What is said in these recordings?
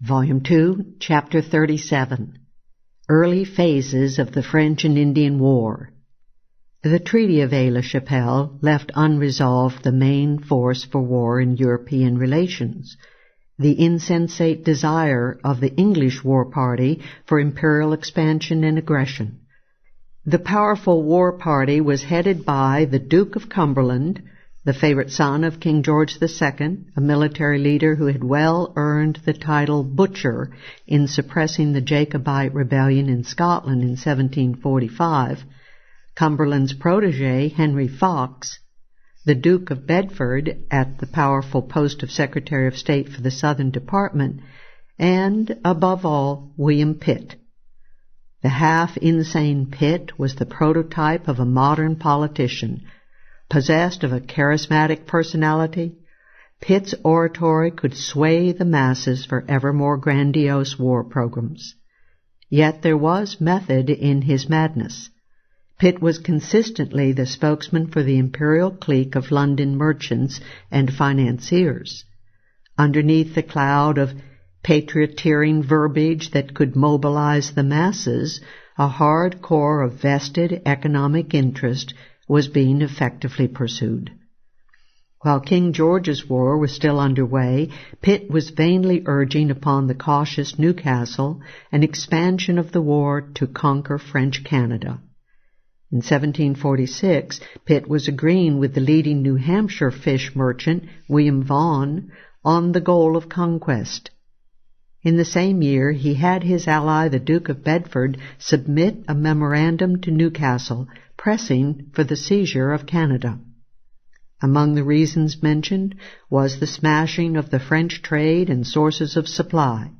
Volume 2, Chapter 37, Early Phases of the French and Indian War. The Treaty of Aix-la-Chapelle left unresolved the main force for war in European relations, the insensate desire of the English war party for imperial expansion and aggression. The powerful war party was headed by the Duke of Cumberland, the favorite son of King George II, a military leader who had well earned the title Butcher in suppressing the Jacobite rebellion in Scotland in 1745, Cumberland's protege, Henry Fox, the Duke of Bedford at the powerful post of Secretary of State for the Southern Department, and, above all, William Pitt. The half-insane Pitt was the prototype of a modern politician. Possessed of a charismatic personality, Pitt's oratory could sway the masses for ever more grandiose war programs. Yet there was method in his madness. Pitt was consistently the spokesman for the imperial clique of London merchants and financiers. Underneath the cloud of patrioteering verbiage that could mobilize the masses, a hard core of vested economic interest was being effectively pursued. While King George's War was still underway, Pitt was vainly urging upon the cautious Newcastle an expansion of the war to conquer French Canada. In 1746, Pitt was agreeing with the leading New Hampshire fish merchant, William Vaughan, on the goal of conquest. In the same year, he had his ally, the Duke of Bedford, submit a memorandum to Newcastle, pressing for the seizure of Canada. Among the reasons mentioned was the smashing of the French trade and sources of supply,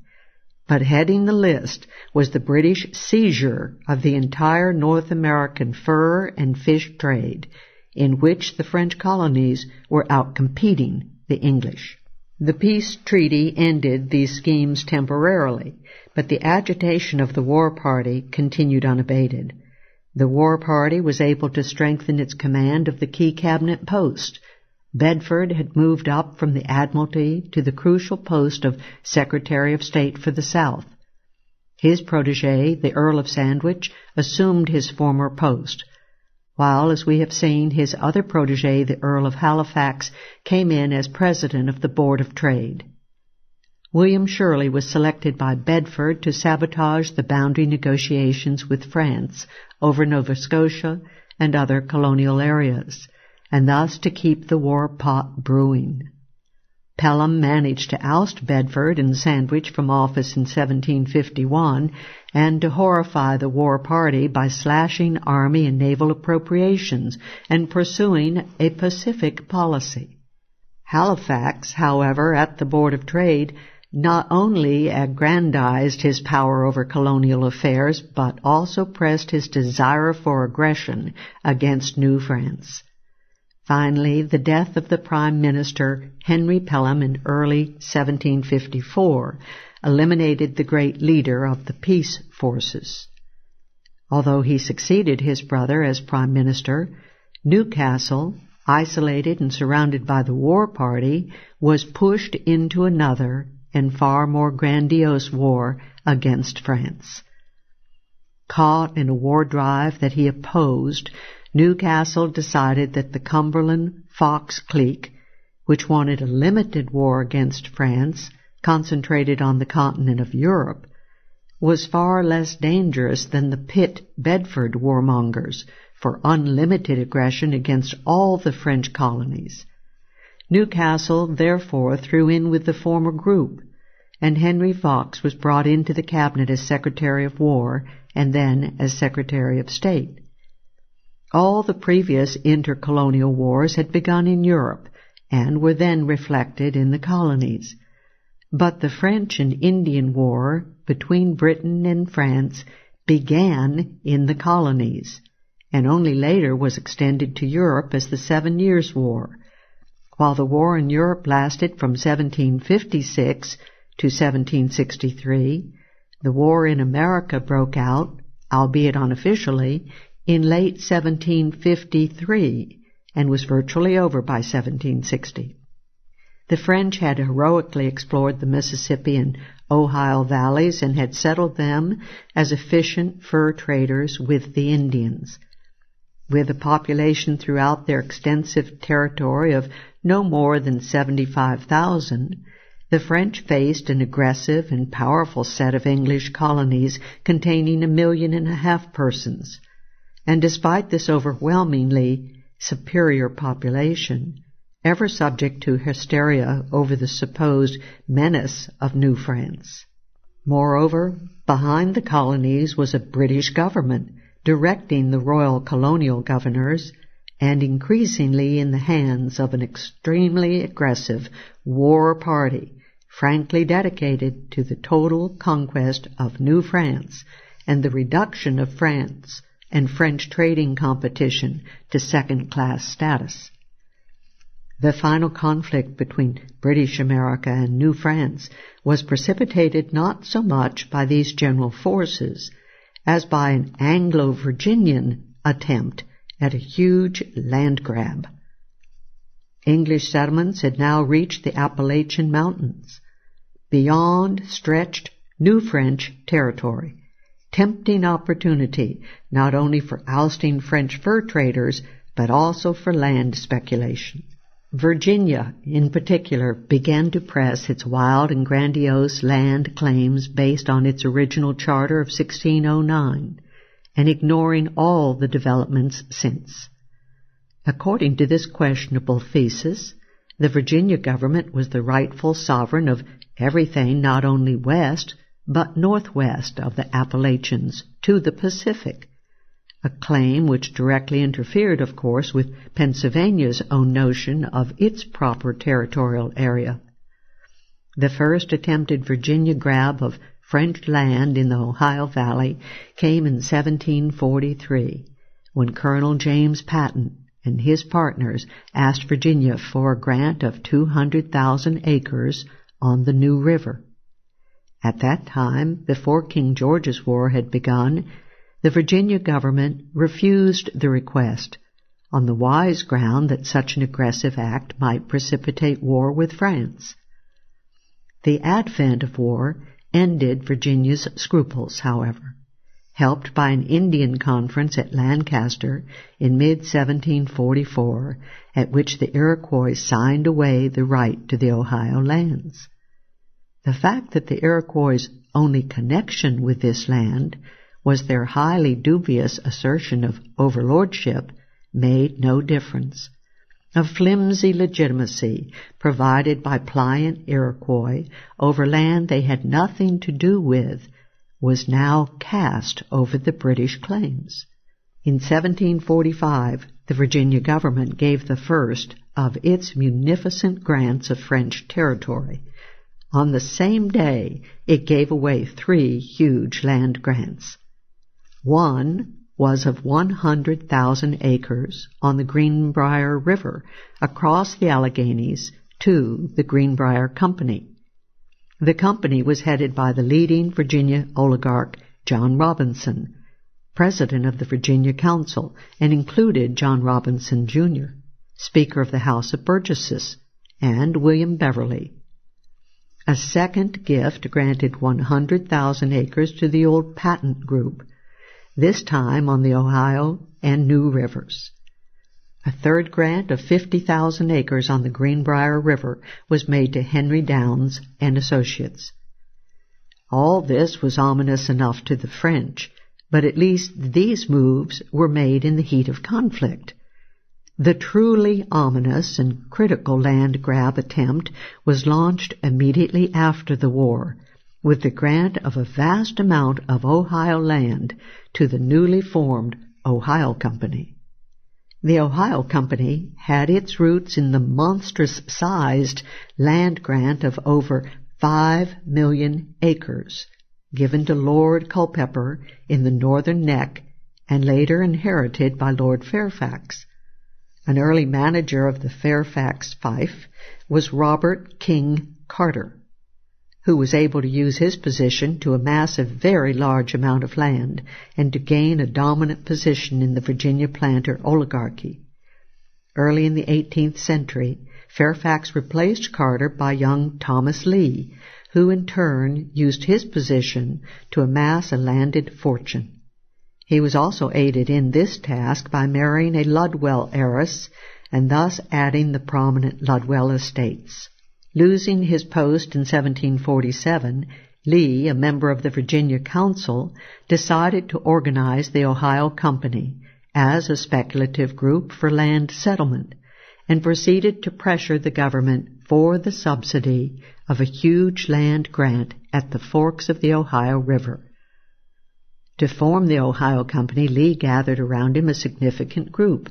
but heading the list was the British seizure of the entire North American fur and fish trade, in which the French colonies were outcompeting the English. The peace treaty ended these schemes temporarily, but the agitation of the war party continued unabated. The war party was able to strengthen its command of the key cabinet post. Bedford had moved up from the Admiralty to the crucial post of Secretary of State for the South. His protege, the Earl of Sandwich, assumed his former post, while, as we have seen, his other protege, the Earl of Halifax, came in as President of the Board of Trade. William Shirley was selected by Bedford to sabotage the boundary negotiations with France over Nova Scotia and other colonial areas, and thus to keep the war pot brewing. Pelham managed to oust Bedford and Sandwich from office in 1751 and to horrify the war party by slashing army and naval appropriations and pursuing a Pacific policy. Halifax, however, at the Board of Trade, not only aggrandized his power over colonial affairs, but also pressed his desire for aggression against New France. Finally, the death of the Prime Minister Henry Pelham in early 1754 eliminated the great leader of the peace forces. Although he succeeded his brother as Prime Minister, Newcastle, isolated and surrounded by the war party, was pushed into another and far more grandiose war against France. Caught in a war drive that he opposed, Newcastle decided that the Cumberland-Fox clique, which wanted a limited war against France, concentrated on the continent of Europe, was far less dangerous than the Pitt-Bedford warmongers for unlimited aggression against all the French colonies. Newcastle therefore threw in with the former group, and Henry Fox was brought into the cabinet as Secretary of War and then as Secretary of State. All the previous intercolonial wars had begun in Europe and were then reflected in the colonies. But the French and Indian War between Britain and France began in the colonies, and only later was extended to Europe as the 7 Years' War. While the war in Europe lasted from 1756 to 1763, the war in America broke out, albeit unofficially, in late 1753 and was virtually over by 1760. The French had heroically explored the Mississippi and Ohio valleys and had settled them as efficient fur traders with the Indians. With a population throughout their extensive territory of no more than 75,000, the French faced an aggressive and powerful set of English colonies containing 1.5 million persons, and despite this overwhelmingly superior population, ever subject to hysteria over the supposed menace of New France. Moreover, behind the colonies was a British government directing the royal colonial governors, and increasingly in the hands of an extremely aggressive war party, frankly dedicated to the total conquest of New France and the reduction of France and French trading competition to second-class status. The final conflict between British America and New France was precipitated not so much by these general forces as by an Anglo-Virginian attempt at a huge land grab. English settlements had now reached the Appalachian Mountains. Beyond stretched New French territory, tempting opportunity not only for ousting French fur traders, but also for land speculation. Virginia, in particular, began to press its wild and grandiose land claims based on its original charter of 1609, and ignoring all the developments since. According to this questionable thesis, the Virginia government was the rightful sovereign of everything not only west, but northwest of the Appalachians to the Pacific, a claim which directly interfered, of course, with Pennsylvania's own notion of its proper territorial area. The first attempted Virginia grab of French land in the Ohio Valley came in 1743, when Colonel James Patton and his partners asked Virginia for a grant of 200,000 acres on the New River. At that time, before King George's War had begun, the Virginia government refused the request, on the wise ground that such an aggressive act might precipitate war with France. The advent of war ended Virginia's scruples, however, helped by an Indian conference at Lancaster in mid-1744, at which the Iroquois signed away the right to the Ohio lands. The fact that the Iroquois' only connection with this land was their highly dubious assertion of overlordship made no difference. A flimsy legitimacy provided by pliant Iroquois over land they had nothing to do with was now cast over the British claims. In 1745, the Virginia government gave the first of its munificent grants of French territory. On the same day, it gave away 3 huge land grants. One was of 100,000 acres on the Greenbrier River across the Alleghenies to the Greenbrier Company. The company was headed by the leading Virginia oligarch John Robinson, president of the Virginia Council, and included John Robinson, Jr., Speaker of the House of Burgesses, and William Beverly. A second gift granted 100,000 acres to the old Patent Group, this time on the Ohio and New Rivers. A third grant of 50,000 acres on the Greenbrier River was made to Henry Downs and Associates. All this was ominous enough to the French, but at least these moves were made in the heat of conflict. The truly ominous and critical land grab attempt was launched immediately after the war, with the grant of a vast amount of Ohio land to the newly formed Ohio Company. The Ohio Company had its roots in the monstrous-sized land grant of over 5 million acres, given to Lord Culpeper in the Northern Neck and later inherited by Lord Fairfax. An early manager of the Fairfax fief was Robert King Carter, who was able to use his position to amass a very large amount of land and to gain a dominant position in the Virginia planter oligarchy. Early in the 18th century, Fairfax replaced Carter by young Thomas Lee, who in turn used his position to amass a landed fortune. He was also aided in this task by marrying a Ludwell heiress and thus adding the prominent Ludwell estates. Losing his post in 1747, Lee, a member of the Virginia Council, decided to organize the Ohio Company as a speculative group for land settlement and proceeded to pressure the government for the subsidy of a huge land grant at the forks of the Ohio River. To form the Ohio Company, Lee gathered around him a significant group.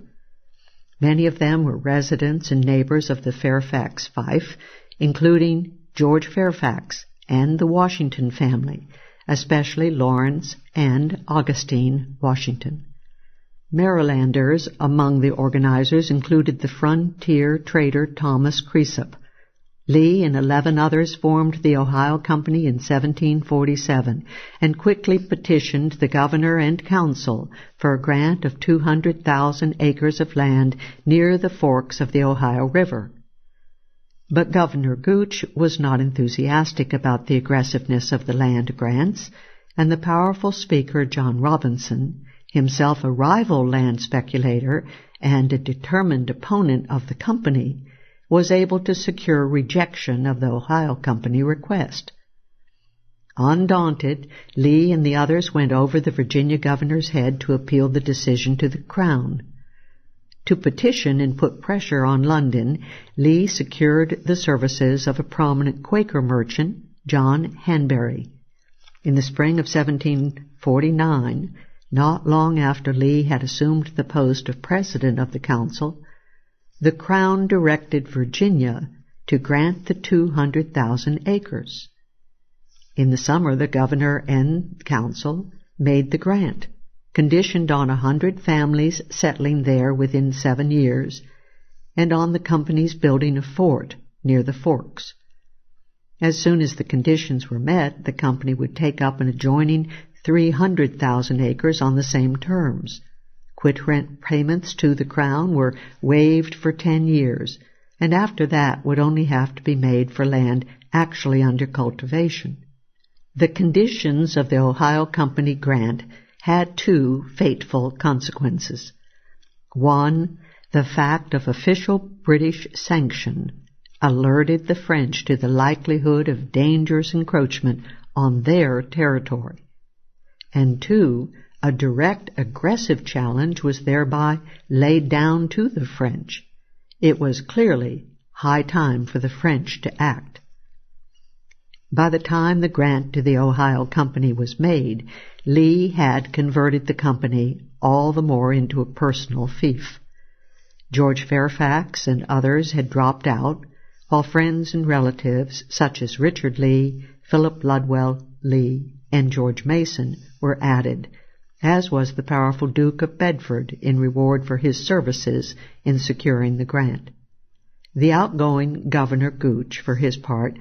Many of them were residents and neighbors of the Fairfax fief, including George Fairfax and the Washington family, especially Lawrence and Augustine Washington. Marylanders among the organizers included the frontier trader Thomas Cresap. Lee and 11 others formed the Ohio Company in 1747 and quickly petitioned the governor and council for a grant of 200,000 acres of land near the forks of the Ohio River. But Governor Gooch was not enthusiastic about the aggressiveness of the land grants, and the powerful speaker John Robinson, himself a rival land speculator and a determined opponent of the company, was able to secure rejection of the Ohio Company request. Undaunted, Lee and the others went over the Virginia governor's head to appeal the decision to the Crown. To petition and put pressure on London, Lee secured the services of a prominent Quaker merchant, John Hanbury. In the spring of 1749, not long after Lee had assumed the post of president of the council, the Crown directed Virginia to grant the 200,000 acres. In the summer, the governor and council made the grant, conditioned on 100 families settling there within 7 years, and on the company's building a fort near the forks. As soon as the conditions were met, the company would take up an adjoining 300,000 acres on the same terms. Quit rent payments to the Crown were waived for 10 years, and after that would only have to be made for land actually under cultivation. The conditions of the Ohio Company grant had 2 fateful consequences. One, the fact of official British sanction alerted the French to the likelihood of dangerous encroachment on their territory. And 2, a direct aggressive challenge was thereby laid down to the French. It was clearly high time for the French to act. By the time the grant to the Ohio Company was made, Lee had converted the company all the more into a personal fief. George Fairfax and others had dropped out, while friends and relatives such as Richard Lee, Philip Ludwell Lee, and George Mason were added, as was the powerful Duke of Bedford in reward for his services in securing the grant. The outgoing Governor Gooch, for his part,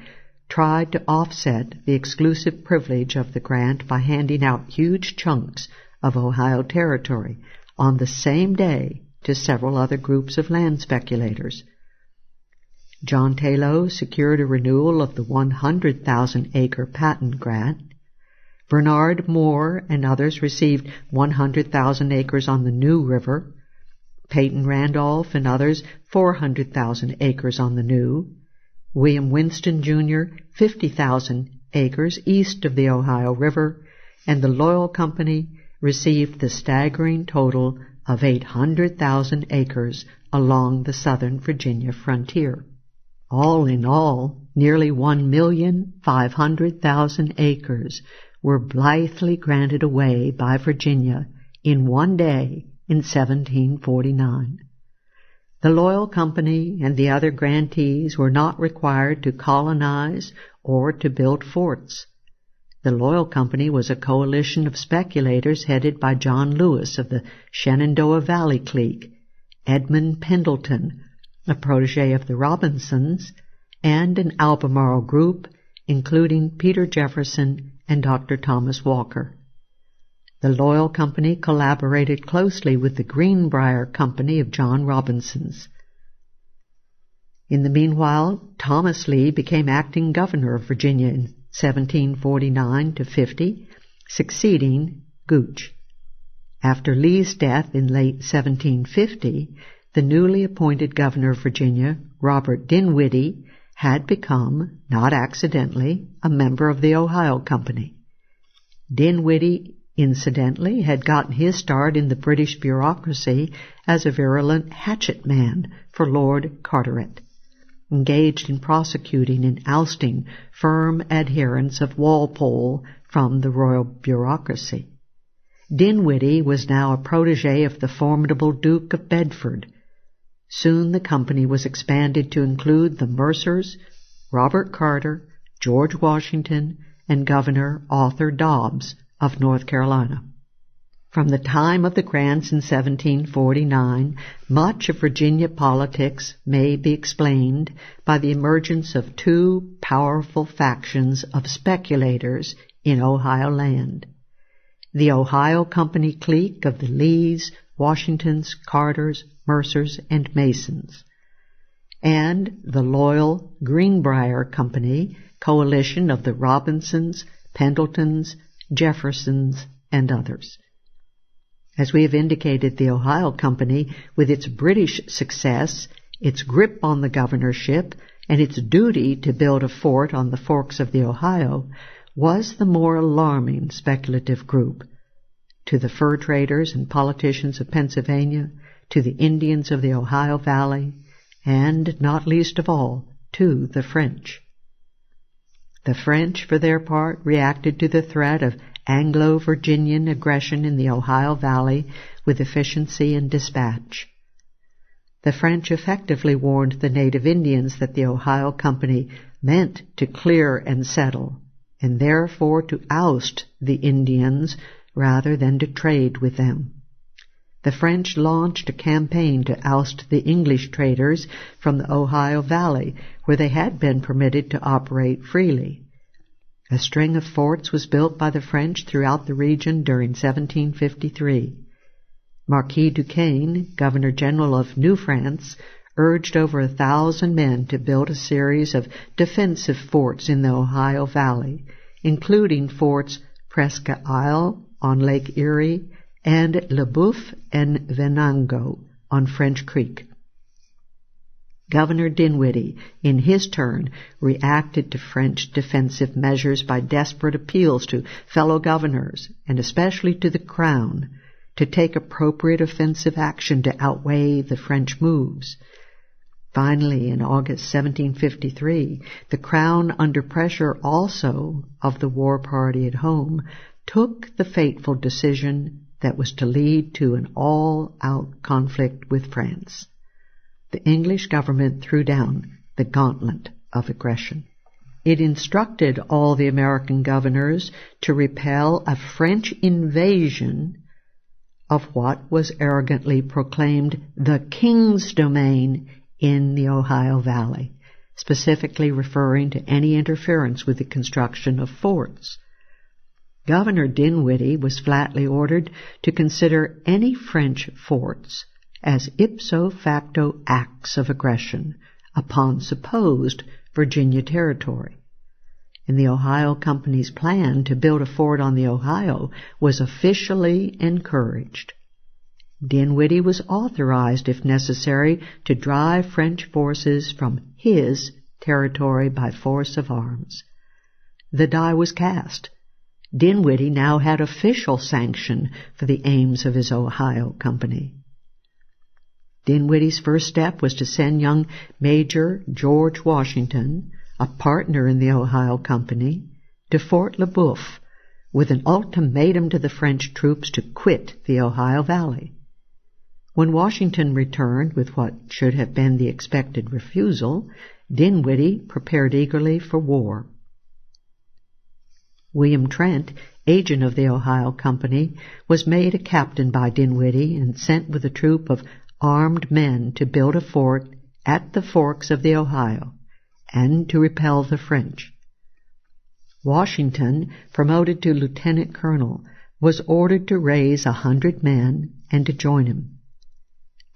tried to offset the exclusive privilege of the grant by handing out huge chunks of Ohio territory on the same day to several other groups of land speculators. John Taylor secured a renewal of the 100,000-acre patent grant. Bernard Moore and others received 100,000 acres on the New River. Peyton Randolph and others 400,000 acres on the New. William Winston, Jr., 50,000 acres east of the Ohio River, and the Loyal Company received the staggering total of 800,000 acres along the southern Virginia frontier. All in all, nearly 1,500,000 acres were blithely granted away by Virginia in one day in 1749. The Loyal Company and the other grantees were not required to colonize or to build forts. The Loyal Company was a coalition of speculators headed by John Lewis of the Shenandoah Valley clique, Edmund Pendleton, a protege of the Robinsons, and an Albemarle group, including Peter Jefferson and Dr. Thomas Walker. The Loyal Company collaborated closely with the Greenbrier Company of John Robinson's. In the meanwhile, Thomas Lee became acting governor of Virginia in 1749-50, succeeding Gooch. After Lee's death in late 1750, the newly appointed governor of Virginia, Robert Dinwiddie, had become, not accidentally, a member of the Ohio Company. Dinwiddie, incidentally, had gotten his start in the British bureaucracy as a virulent hatchet man for Lord Carteret, engaged in prosecuting and ousting firm adherents of Walpole from the royal bureaucracy. Dinwiddie was now a protege of the formidable Duke of Bedford. Soon the company was expanded to include the Mercers, Robert Carter, George Washington, and Governor Arthur Dobbs of North Carolina. From the time of the grants in 1749, much of Virginia politics may be explained by the emergence of two powerful factions of speculators in Ohio land. The Ohio Company clique of the Lees, Washingtons, Carters, Mercers, and Masons, and the loyal Greenbrier Company coalition of the Robinsons, Pendletons, Jeffersons, and others. As we have indicated, the Ohio Company, with its British success, its grip on the governorship, and its duty to build a fort on the forks of the Ohio, was the more alarming speculative group. To the fur traders and politicians of Pennsylvania, to the Indians of the Ohio Valley, and, not least of all, to the French. The French, for their part, reacted to the threat of Anglo-Virginian aggression in the Ohio Valley with efficiency and dispatch. The French effectively warned the native Indians that the Ohio Company meant to clear and settle, and therefore to oust the Indians rather than to trade with them. The French launched a campaign to oust the English traders from the Ohio Valley, where they had been permitted to operate freely. A string of forts was built by the French throughout the region during 1753. Marquis Duquesne, Governor-General of New France, urged over 1,000 men to build a series of defensive forts in the Ohio Valley, including forts Presque Isle on Lake Erie and Le Boeuf and Venango on French Creek. Governor Dinwiddie, in his turn, reacted to French defensive measures by desperate appeals to fellow governors, and especially to the Crown, to take appropriate offensive action to outweigh the French moves. Finally, in August 1753, the Crown, under pressure also of the war party at home, took the fateful decision that was to lead to an all-out conflict with France. The English government threw down the gauntlet of aggression. It instructed all the American governors to repel a French invasion of what was arrogantly proclaimed the King's domain in the Ohio Valley, specifically referring to any interference with the construction of forts. Governor Dinwiddie was flatly ordered to consider any French forts as ipso facto acts of aggression upon supposed Virginia territory, and the Ohio Company's plan to build a fort on the Ohio was officially encouraged. Dinwiddie was authorized, if necessary, to drive French forces from his territory by force of arms. The die was cast. Dinwiddie now had official sanction for the aims of his Ohio Company. Dinwiddie's first step was to send young Major George Washington, a partner in the Ohio Company, to Fort Le Boeuf with an ultimatum to the French troops to quit the Ohio Valley. When Washington returned with what should have been the expected refusal, Dinwiddie prepared eagerly for war. William Trent, agent of the Ohio Company, was made a captain by Dinwiddie and sent with a troop of armed men to build a fort at the forks of the Ohio and to repel the French. Washington, promoted to lieutenant colonel, was ordered to raise 100 men and to join him.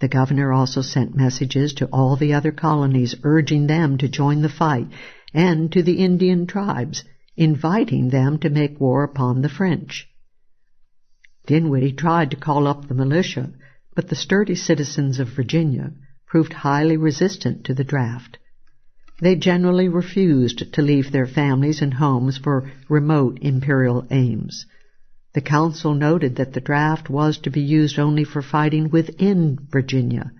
The governor also sent messages to all the other colonies urging them to join the fight, and to the Indian tribes, inviting them to make war upon the French. Dinwiddie tried to call up the militia, but the sturdy citizens of Virginia proved highly resistant to the draft. They generally refused to leave their families and homes for remote imperial aims. The council noted that the draft was to be used only for fighting within Virginia,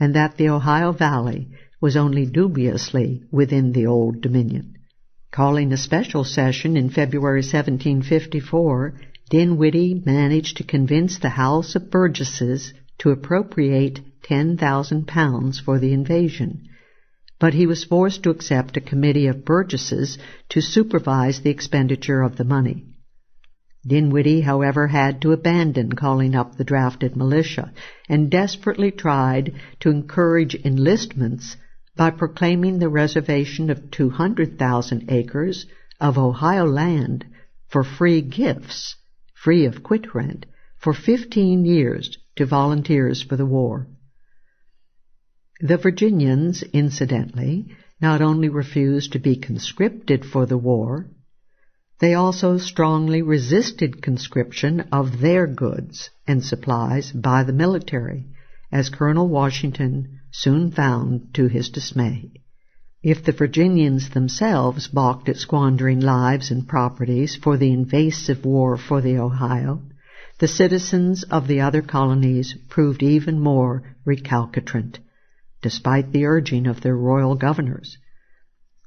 and that the Ohio Valley was only dubiously within the Old Dominion. Calling a special session in February 1754, Dinwiddie managed to convince the House of Burgesses to appropriate 10,000 pounds for the invasion, but he was forced to accept a committee of burgesses to supervise the expenditure of the money. Dinwiddie, however, had to abandon calling up the drafted militia, and desperately tried to encourage enlistments by proclaiming the reservation of 200,000 acres of Ohio land for free gifts, free of quit rent, for 15 years to volunteers for the war. The Virginians, incidentally, not only refused to be conscripted for the war, they also strongly resisted conscription of their goods and supplies by the military, as Colonel Washington soon found to his dismay. If the Virginians themselves balked at squandering lives and properties for the invasive war for the Ohio, the citizens of the other colonies proved even more recalcitrant, despite the urging of their royal governors.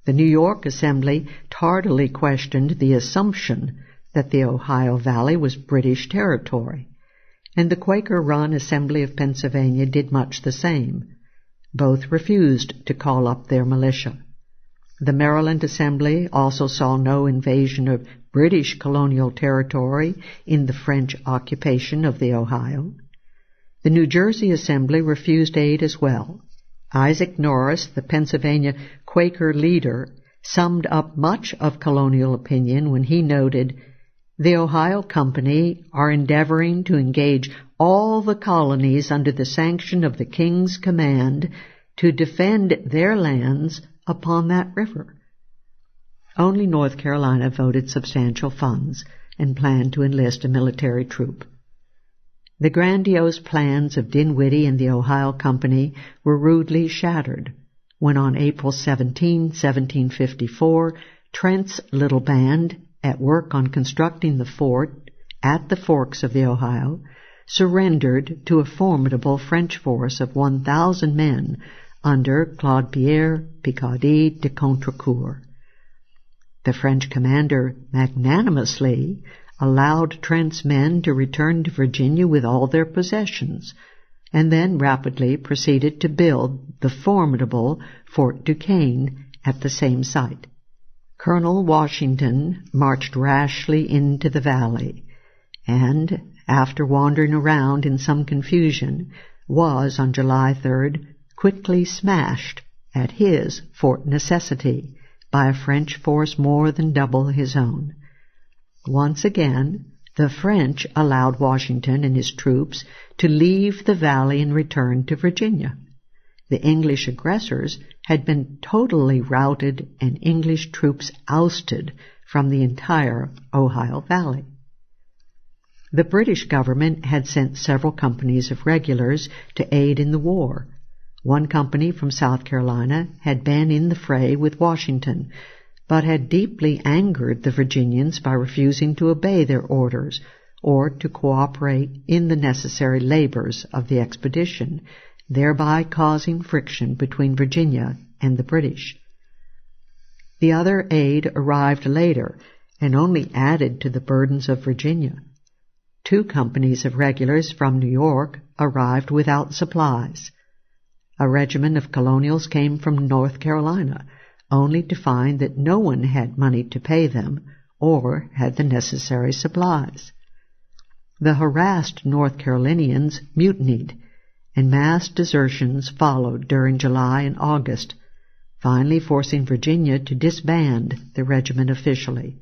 The New York Assembly tardily questioned the assumption that the Ohio Valley was British territory, and the Quaker-run Assembly of Pennsylvania did much the same. Both refused to call up their militia. The Maryland Assembly also saw no invasion of British colonial territory in the French occupation of the Ohio. The New Jersey Assembly refused aid as well. Isaac Norris, the Pennsylvania Quaker leader, summed up much of colonial opinion when he noted, "The Ohio Company are endeavoring to engage all the colonies under the sanction of the King's command to defend their lands upon that river." Only North Carolina voted substantial funds and planned to enlist a military troop. The grandiose plans of Dinwiddie and the Ohio Company were rudely shattered when on April 17, 1754, Trent's little band, at work on constructing the fort at the forks of the Ohio, surrendered to a formidable French force of 1,000 men under Claude-Pierre Picardie de Contrecoeur. The French commander magnanimously allowed Trent's men to return to Virginia with all their possessions, and then rapidly proceeded to build the formidable Fort Duquesne at the same site. Colonel Washington marched rashly into the valley, and, after wandering around in some confusion, was, on July 3rd, quickly smashed at his Fort Necessity by a French force more than double his own. Once again, the French allowed Washington and his troops to leave the valley and return to Virginia. The English aggressors had been totally routed and English troops ousted from the entire Ohio Valley. The British government had sent several companies of regulars to aid in the war. One company from South Carolina had been in the fray with Washington, but had deeply angered the Virginians by refusing to obey their orders or to cooperate in the necessary labors of the expedition, thereby causing friction between Virginia and the British. The other aid arrived later and only added to the burdens of Virginia. 2 companies of regulars from New York arrived without supplies. A regiment of colonials came from North Carolina, only to find that no one had money to pay them or had the necessary supplies. The harassed North Carolinians mutinied, and mass desertions followed during July and August, finally forcing Virginia to disband the regiment officially.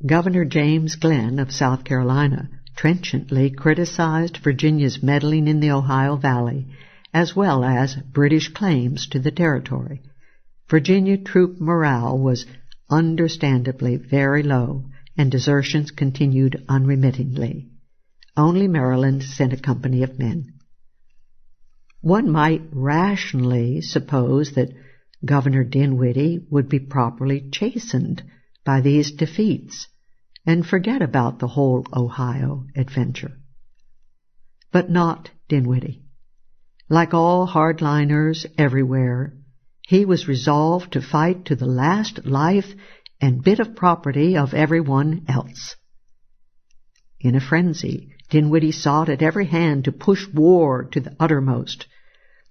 Governor James Glenn of South Carolina trenchantly criticized Virginia's meddling in the Ohio Valley, as well as British claims to the territory. Virginia troop morale was understandably very low, and desertions continued unremittingly. Only Maryland sent a company of men. One might rationally suppose that Governor Dinwiddie would be properly chastened by these defeats and forget about the whole Ohio adventure. But not Dinwiddie. Like all hardliners everywhere, he was resolved to fight to the last life and bit of property of everyone else. In a frenzy, Dinwiddie sought at every hand to push war to the uttermost.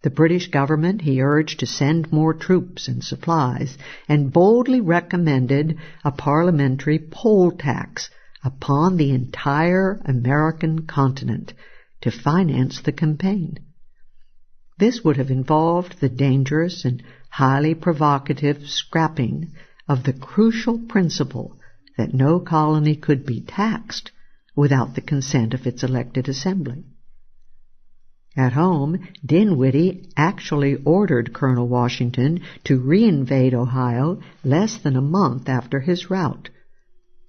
The British government he urged to send more troops and supplies, and boldly recommended a parliamentary poll tax upon the entire American continent to finance the campaign. This would have involved the dangerous and highly provocative scrapping of the crucial principle that no colony could be taxed without the consent of its elected assembly. At home, Dinwiddie actually ordered Colonel Washington to reinvade Ohio less than a month after his rout,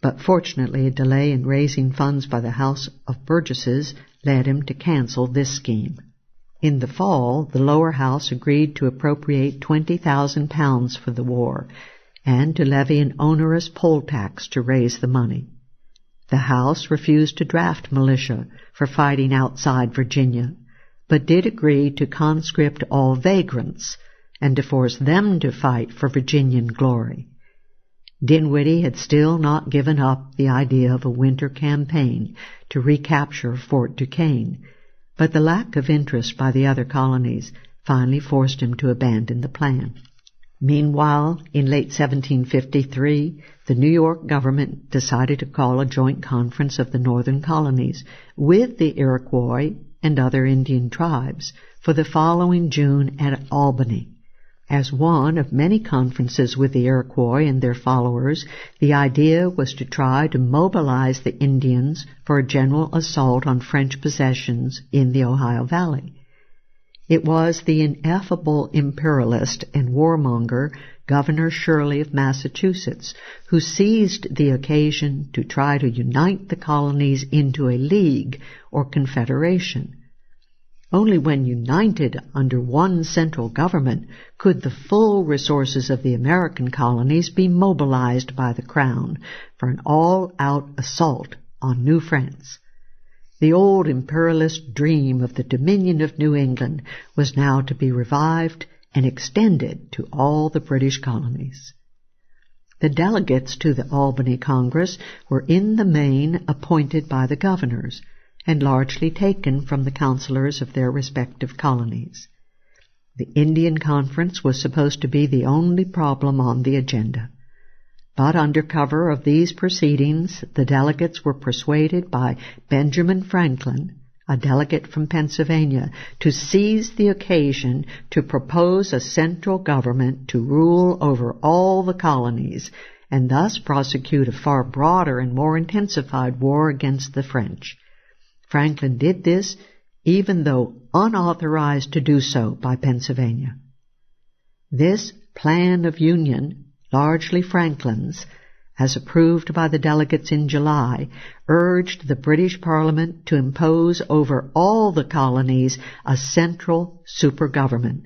but fortunately a delay in raising funds by the House of Burgesses led him to cancel this scheme. In the fall, the lower house agreed to appropriate 20,000 pounds for the war and to levy an onerous poll tax to raise the money. The House refused to draft militia for fighting outside Virginia, but did agree to conscript all vagrants and to force them to fight for Virginian glory. Dinwiddie had still not given up the idea of a winter campaign to recapture Fort Duquesne, but the lack of interest by the other colonies finally forced him to abandon the plan. Meanwhile, in late 1753, the New York government decided to call a joint conference of the northern colonies with the Iroquois and other Indian tribes for the following June at Albany. As one of many conferences with the Iroquois and their followers, the idea was to try to mobilize the Indians for a general assault on French possessions in the Ohio Valley. It was the ineffable imperialist and warmonger Governor Shirley of Massachusetts who seized the occasion to try to unite the colonies into a league or confederation. Only when united under one central government could the full resources of the American colonies be mobilized by the Crown for an all-out assault on New France. The old imperialist dream of the Dominion of New England was now to be revived and extended to all the British colonies. The delegates to the Albany Congress were in the main appointed by the governors, and largely taken from the counselors of their respective colonies. The Indian Conference was supposed to be the only problem on the agenda. But under cover of these proceedings, the delegates were persuaded by Benjamin Franklin, a delegate from Pennsylvania, to seize the occasion to propose a central government to rule over all the colonies and thus prosecute a far broader and more intensified war against the French. Franklin did this even though unauthorized to do so by Pennsylvania. This plan of union, largely Franklin's, as approved by the delegates in July, urged the British Parliament to impose over all the colonies a central super-government,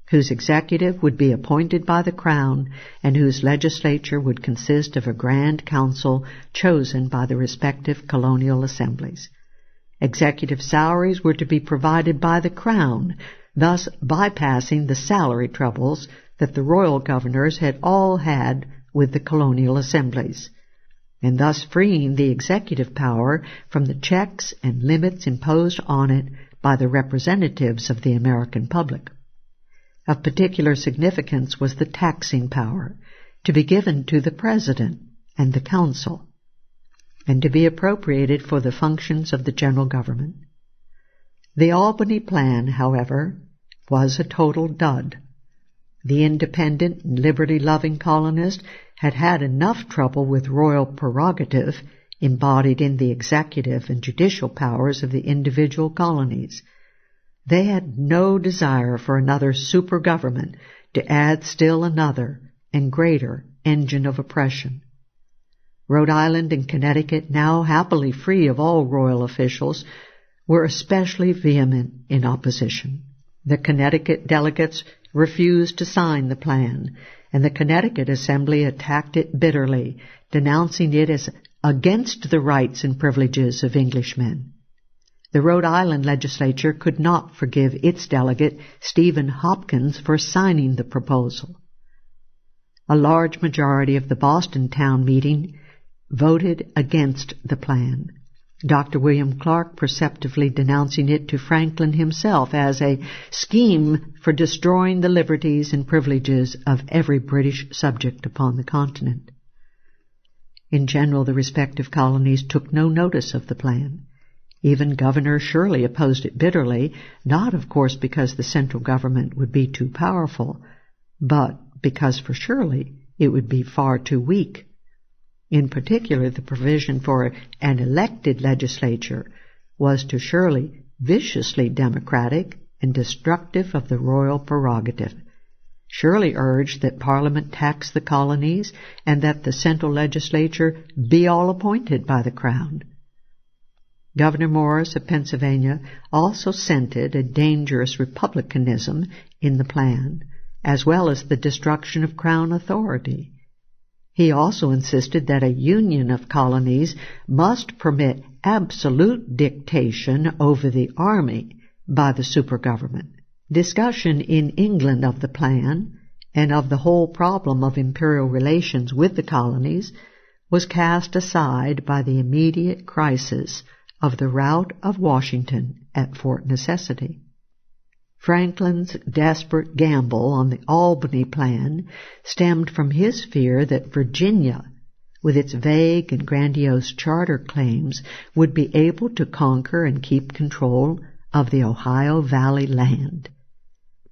whose executive would be appointed by the Crown and whose legislature would consist of a Grand Council chosen by the respective colonial assemblies. Executive salaries were to be provided by the Crown, thus bypassing the salary troubles that the royal governors had all had with the colonial assemblies, and thus freeing the executive power from the checks and limits imposed on it by the representatives of the American public. Of particular significance was the taxing power, to be given to the President and the Council, and to be appropriated for the functions of the general government. The Albany Plan, however, was a total dud. The independent and liberty-loving colonists had had enough trouble with royal prerogative embodied in the executive and judicial powers of the individual colonies. They had no desire for another super-government to add still another and greater engine of oppression. Rhode Island and Connecticut, now happily free of all royal officials, were especially vehement in opposition. The Connecticut delegates refused to sign the plan, and the Connecticut Assembly attacked it bitterly, denouncing it as against the rights and privileges of Englishmen. The Rhode Island legislature could not forgive its delegate, Stephen Hopkins, for signing the proposal. A large majority of the Boston town meeting voted against the plan, Dr. William Clark perceptively denouncing it to Franklin himself as a scheme for destroying the liberties and privileges of every British subject upon the continent. In general, the respective colonies took no notice of the plan. Even Governor Shirley opposed it bitterly, not, of course, because the central government would be too powerful, but because for Shirley it would be far too weak. In particular, the provision for an elected legislature was to Shirley viciously democratic and destructive of the royal prerogative. Shirley urged that Parliament tax the colonies and that the central legislature be all appointed by the Crown. Governor Morris of Pennsylvania also scented a dangerous republicanism in the plan, as well as the destruction of Crown authority. He also insisted that a union of colonies must permit absolute dictation over the army by the supergovernment. Discussion in England of the plan and of the whole problem of imperial relations with the colonies was cast aside by the immediate crisis of the rout of Washington at Fort Necessity. Franklin's desperate gamble on the Albany Plan stemmed from his fear that Virginia, with its vague and grandiose charter claims, would be able to conquer and keep control of the Ohio Valley land.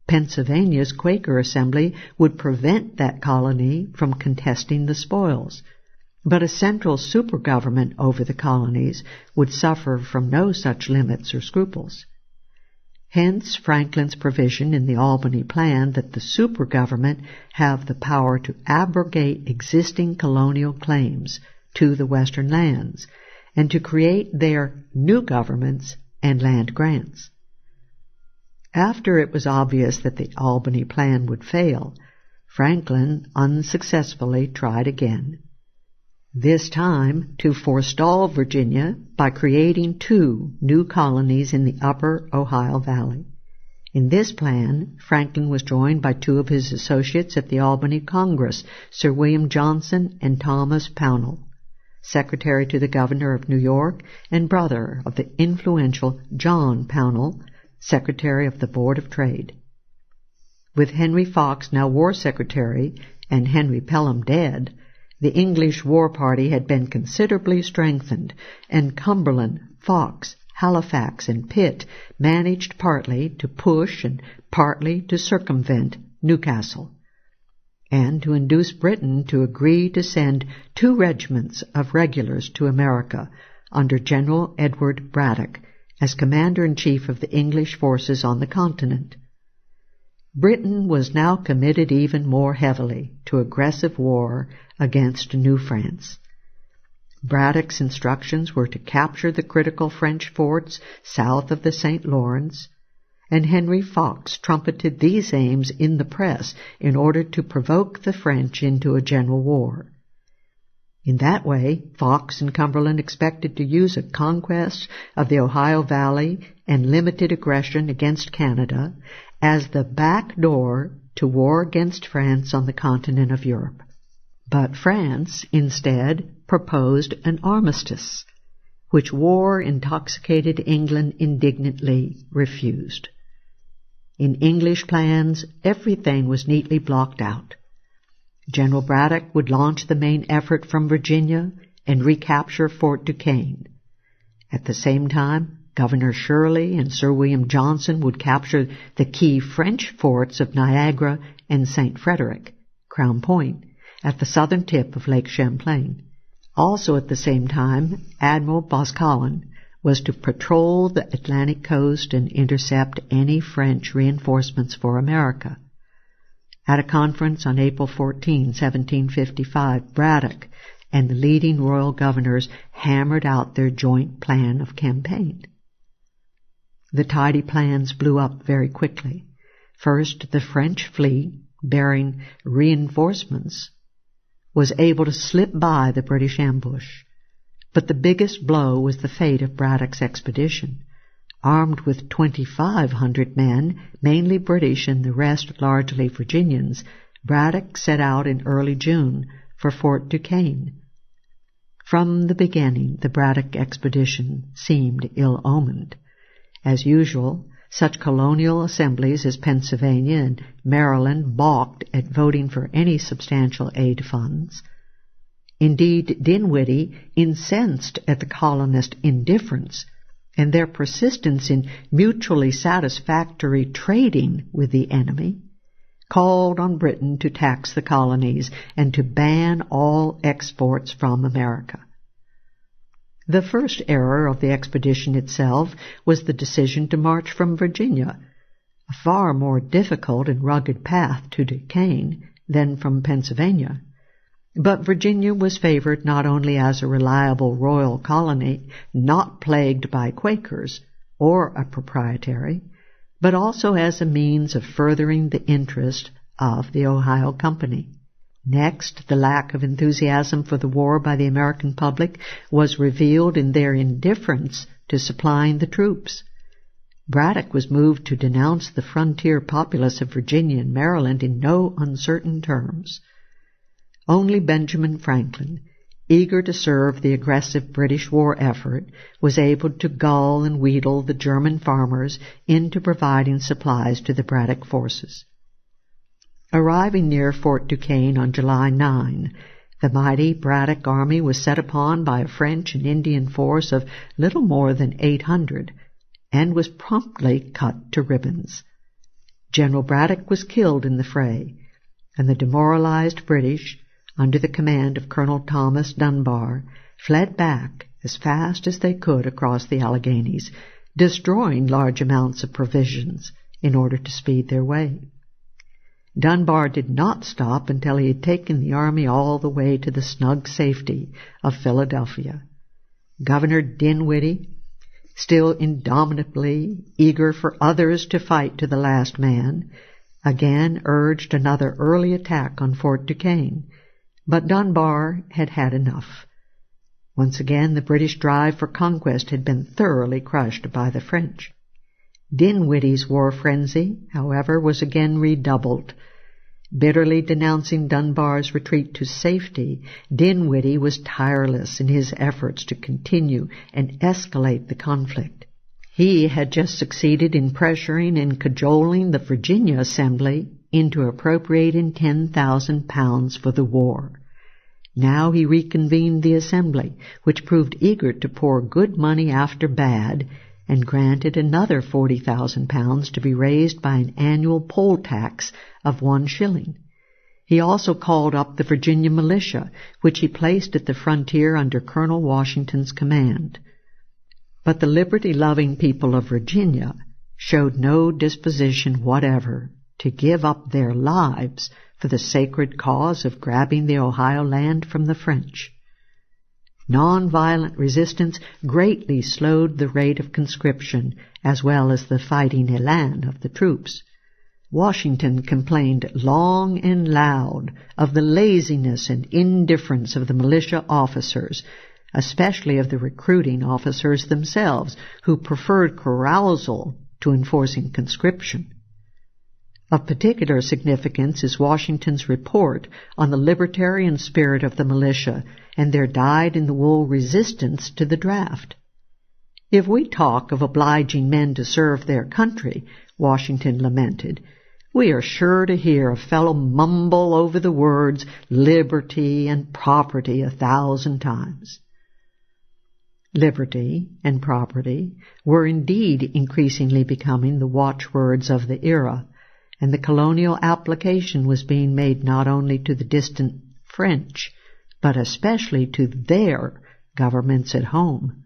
Pennsylvania's Quaker Assembly would prevent that colony from contesting the spoils, but a central supergovernment over the colonies would suffer from no such limits or scruples. Hence Franklin's provision in the Albany Plan that the supergovernment have the power to abrogate existing colonial claims to the western lands and to create their new governments and land grants. After it was obvious that the Albany Plan would fail, Franklin unsuccessfully tried again, this time to forestall Virginia by creating 2 new colonies in the upper Ohio Valley. In this plan, Franklin was joined by 2 of his associates at the Albany Congress, Sir William Johnson and Thomas Pownall, secretary to the governor of New York and brother of the influential John Pownall, secretary of the Board of Trade. With Henry Fox, now war secretary, and Henry Pelham dead, the English war party had been considerably strengthened, and Cumberland, Fox, Halifax, and Pitt managed partly to push and partly to circumvent Newcastle, and to induce Britain to agree to send 2 regiments of regulars to America under General Edward Braddock as commander-in-chief of the English forces on the continent. Britain was now committed even more heavily to aggressive war against New France. Braddock's instructions were to capture the critical French forts south of the St. Lawrence, and Henry Fox trumpeted these aims in the press in order to provoke the French into a general war. In that way, Fox and Cumberland expected to use a conquest of the Ohio Valley and limited aggression against Canada as the back door to war against France on the continent of Europe. But France, instead, proposed an armistice, which war-intoxicated England indignantly refused. In English plans, everything was neatly blocked out. General Braddock would launch the main effort from Virginia and recapture Fort Duquesne. At the same time, Governor Shirley and Sir William Johnson would capture the key French forts of Niagara and St. Frederick, Crown Point, at the southern tip of Lake Champlain. Also at the same time, Admiral Boscawen was to patrol the Atlantic coast and intercept any French reinforcements for America. At a conference on April 14, 1755, Braddock and the leading royal governors hammered out their joint plan of campaign. The tidy plans blew up very quickly. First, the French fleet, bearing reinforcements, was able to slip by the British ambush. But the biggest blow was the fate of Braddock's expedition. Armed with 2,500 men, mainly British and the rest largely Virginians, Braddock set out in early June for Fort Duquesne. From the beginning, the Braddock expedition seemed ill-omened. As usual, such colonial assemblies as Pennsylvania and Maryland balked at voting for any substantial aid funds. Indeed, Dinwiddie, incensed at the colonist indifference and their persistence in mutually satisfactory trading with the enemy, called on Britain to tax the colonies and to ban all exports from America. The first error of the expedition itself was the decision to march from Virginia, a far more difficult and rugged path to Duquesne than from Pennsylvania. But Virginia was favored not only as a reliable royal colony, not plagued by Quakers, or a proprietary, but also as a means of furthering the interest of the Ohio Company. Next, the lack of enthusiasm for the war by the American public was revealed in their indifference to supplying the troops. Braddock was moved to denounce the frontier populace of Virginia and Maryland in no uncertain terms. Only Benjamin Franklin, eager to serve the aggressive British war effort, was able to gull and wheedle the German farmers into providing supplies to the Braddock forces. Arriving near Fort Duquesne on July 9, the mighty Braddock army was set upon by a French and Indian force of little more than 800, and was promptly cut to ribbons. General Braddock was killed in the fray, and the demoralized British, under the command of Colonel Thomas Dunbar, fled back as fast as they could across the Alleghanies, destroying large amounts of provisions in order to speed their way. Dunbar did not stop until he had taken the army all the way to the snug safety of Philadelphia. Governor Dinwiddie, still indomitably eager for others to fight to the last man, again urged another early attack on Fort Duquesne, but Dunbar had had enough. Once again, the British drive for conquest had been thoroughly crushed by the French. Dinwiddie's war frenzy, however, was again redoubled. Bitterly denouncing Dunbar's retreat to safety, Dinwiddie was tireless in his efforts to continue and escalate the conflict. He had just succeeded in pressuring and cajoling the Virginia Assembly into appropriating £10,000 for the war. Now he reconvened the Assembly, which proved eager to pour good money after bad, and granted another £40,000 to be raised by an annual poll tax of 1 shilling. He also called up the Virginia militia, which he placed at the frontier under Colonel Washington's command. But the liberty-loving people of Virginia showed no disposition whatever to give up their lives for the sacred cause of grabbing the Ohio land from the French. Non-violent resistance greatly slowed the rate of conscription as well as the fighting elan of the troops. Washington complained long and loud of the laziness and indifference of the militia officers, especially of the recruiting officers themselves, who preferred carousal to enforcing conscription. Of particular significance is Washington's report on the libertarian spirit of the militia and their dyed-in-the-wool resistance to the draft. If we talk of obliging men to serve their country, Washington lamented, we are sure to hear a fellow mumble over the words liberty and property 1,000 times. Liberty and property were indeed increasingly becoming the watchwords of the era, and the colonial application was being made not only to the distant French, but especially to their governments at home.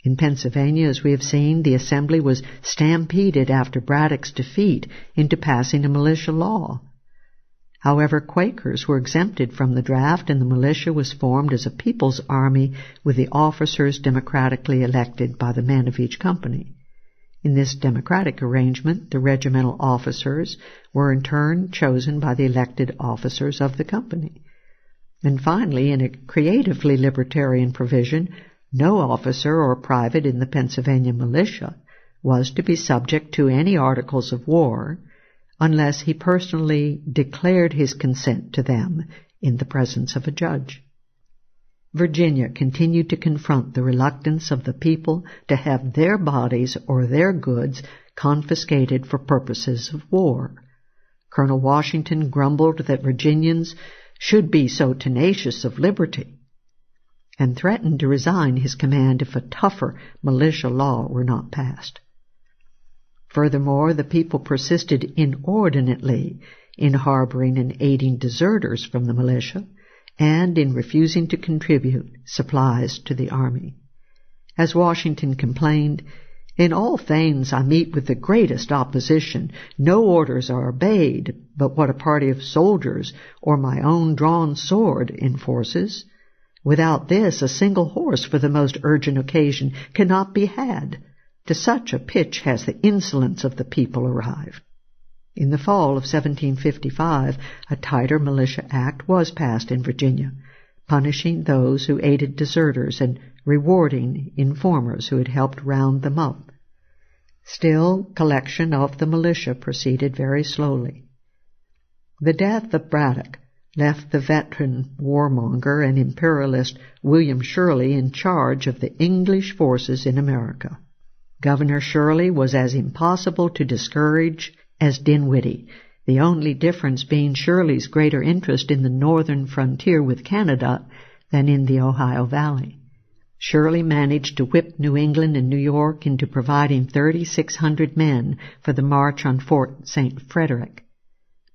In Pennsylvania, as we have seen, the Assembly was stampeded after Braddock's defeat into passing a militia law. However, Quakers were exempted from the draft, and the militia was formed as a people's army with the officers democratically elected by the men of each company. In this democratic arrangement, the regimental officers were in turn chosen by the elected officers of the company. And finally, in a creatively libertarian provision, no officer or private in the Pennsylvania militia was to be subject to any articles of war unless he personally declared his consent to them in the presence of a judge. Virginia continued to confront the reluctance of the people to have their bodies or their goods confiscated for purposes of war. Colonel Washington grumbled that Virginians should be so tenacious of liberty, and threatened to resign his command if a tougher militia law were not passed. Furthermore, the people persisted inordinately in harboring and aiding deserters from the militia and in refusing to contribute supplies to the army. As Washington complained, "In all things I meet with the greatest opposition. No orders are obeyed but what a party of soldiers or my own drawn sword enforces. Without this, a single horse for the most urgent occasion cannot be had. To such a pitch has the insolence of the people arrived." In the fall of 1755, a tighter militia act was passed in Virginia, punishing those who aided deserters and rewarding informers who had helped round them up. Still, collection of the militia proceeded very slowly. The death of Braddock left the veteran warmonger and imperialist William Shirley in charge of the English forces in America. Governor Shirley was as impossible to discourage as Dinwiddie, the only difference being Shirley's greater interest in the northern frontier with Canada than in the Ohio Valley. Shirley managed to whip New England and New York into providing 3,600 men for the march on Fort St. Frederick.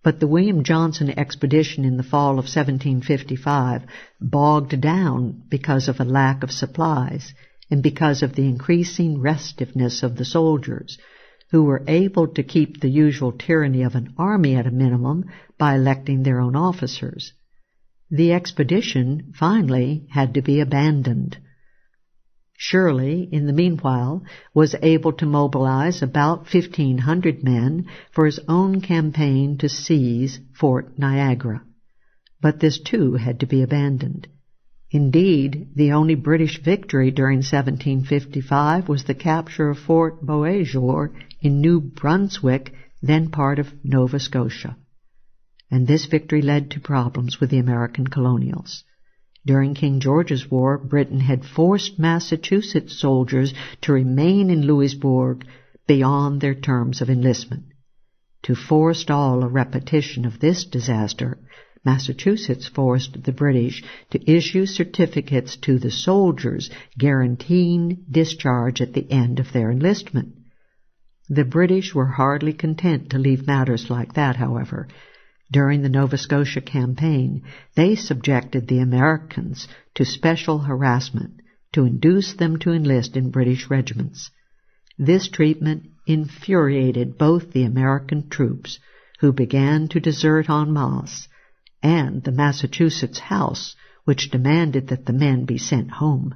But the William Johnson expedition in the fall of 1755 bogged down because of a lack of supplies and because of the increasing restiveness of the soldiers, who were able to keep the usual tyranny of an army at a minimum by electing their own officers. The expedition finally had to be abandoned. Shirley, in the meanwhile, was able to mobilize about 1,500 men for his own campaign to seize Fort Niagara. But this too had to be abandoned. Indeed, the only British victory during 1755 was the capture of Fort Beauséjour in New Brunswick, then part of Nova Scotia. And this victory led to problems with the American colonials. During King George's War, Britain had forced Massachusetts soldiers to remain in Louisbourg beyond their terms of enlistment. To forestall a repetition of this disaster, Massachusetts forced the British to issue certificates to the soldiers guaranteeing discharge at the end of their enlistment. The British were hardly content to leave matters like that, however. During the Nova Scotia campaign, they subjected the Americans to special harassment to induce them to enlist in British regiments. This treatment infuriated both the American troops, who began to desert en masse, and the Massachusetts House, which demanded that the men be sent home.